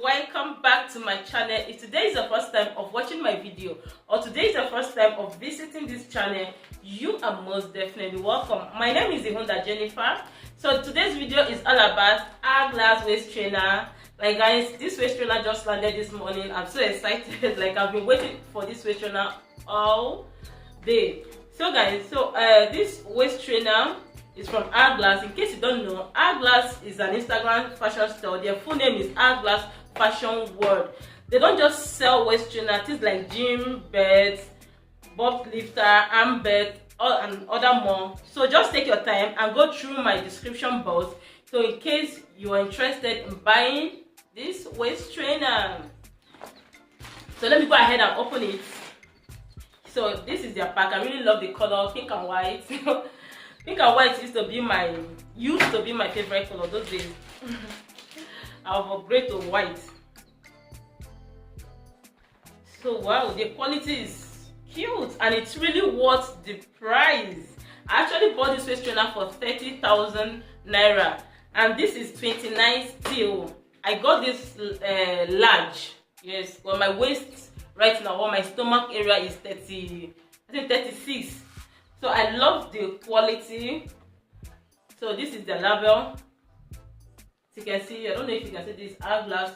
welcome back to my channel. If today is the first time of watching my video or today is the first time of visiting this channel, you are most definitely welcome. My name is Ihunda Jennifer. So today's video is all about Hourglass waist trainer. Like guys, this waist trainer just landed this morning. I'm so excited. Like I've been waiting for this waist trainer all day. So guys, this waist trainer is from Hourglass. In case you don't know, Hourglass is an Instagram fashion store. Their full name is Hourglass Fashion World. They don't just sell waist trainer, things like gym beds, bob lifter, arm bed, and other more. So just take your time and go through my description box. So in case you are interested in buying this waist trainer. So let me go ahead and open it. So this is their pack. I really love the color, pink and white. Pink and white used to be my favorite color those days. I've upgraded to white. So wow, the quality is cute and it's really worth the price. I actually bought this waist trainer for 30,000 naira and this is 29 still. I got this large. Yes, well my waist right now, or my stomach area is 30, I think 36. So I love the quality. So this is the label. As you can see, I don't know if you can see this, Hourglass,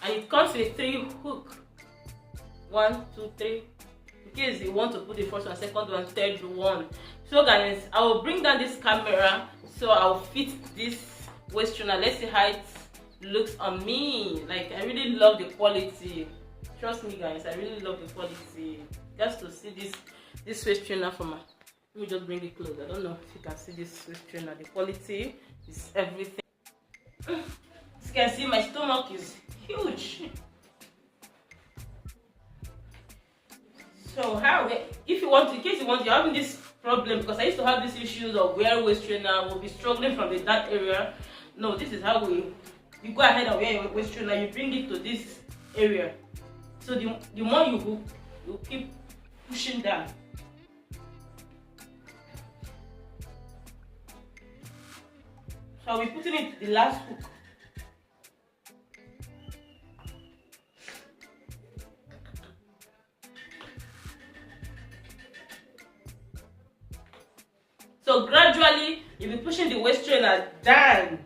and it comes with 3 hooks. 1, 2, 3. In case you want to put the first one, second one, third one. So guys, I will bring down this camera so I'll fit this waist trainer. Let's see how it looks on me. Like I really love the quality. Trust me guys, I really love the quality. Just to see this waist trainer from my, let me just bring it close. I don't know if you can see this waist trainer. The quality is everything. As you can see, my stomach is huge. So how, if you want to, in case you're having this problem, because I used to have these issues of wearing waist trainer, will be struggling from that area. No, this is how you go ahead and wear your waist trainer. You bring it to this area. So the more you hook, you keep pushing down. So I'll be putting it the last hook. So gradually you'll be pushing the waist trainer down.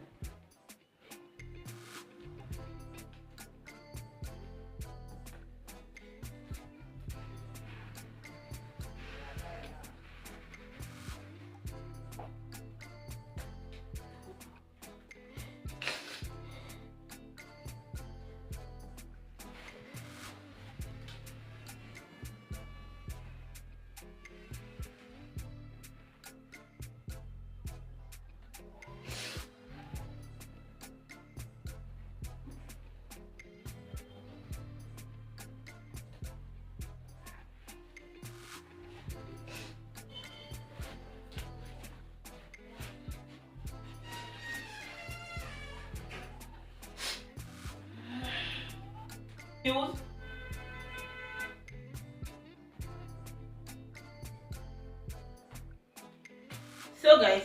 So guys,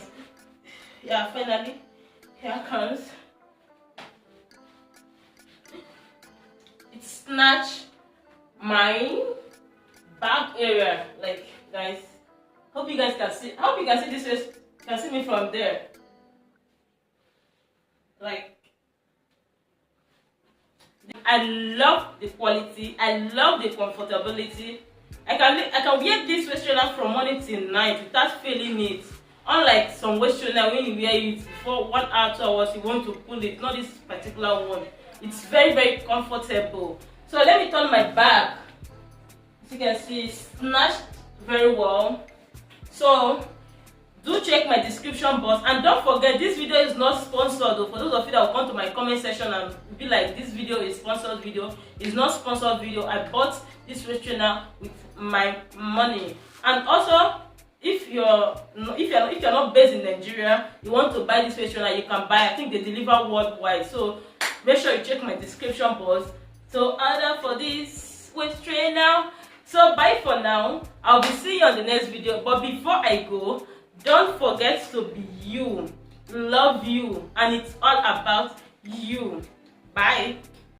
yeah, finally here comes. It snatched my back area. Like guys, hope you guys can see. I hope you can see this waist. You can see me from there. Like I love the quality. I love the comfortability. I can wear this waist trainer from morning till night without feeling it. Unlike some waist trainer, when you wear it for 1 hour, 2 hours, you want to pull it. Not this particular one. It's very, very comfortable. So let me turn my back. As you can see, it's snatched very well. So do check my description box, and don't forget this video is not sponsored. For those of you that will come to my comment section and be like, this video is sponsored video, it's not sponsored video. I bought this waist trainer with my money. And also, if you're not based in Nigeria, you want to buy this waist trainer, you can buy. I think they deliver worldwide. So make sure you check my description box to order for this waist trainer. So bye for now. I'll be seeing you on the next video. But before I go, don't forget to be you. Love you, and it's all about you. Bye.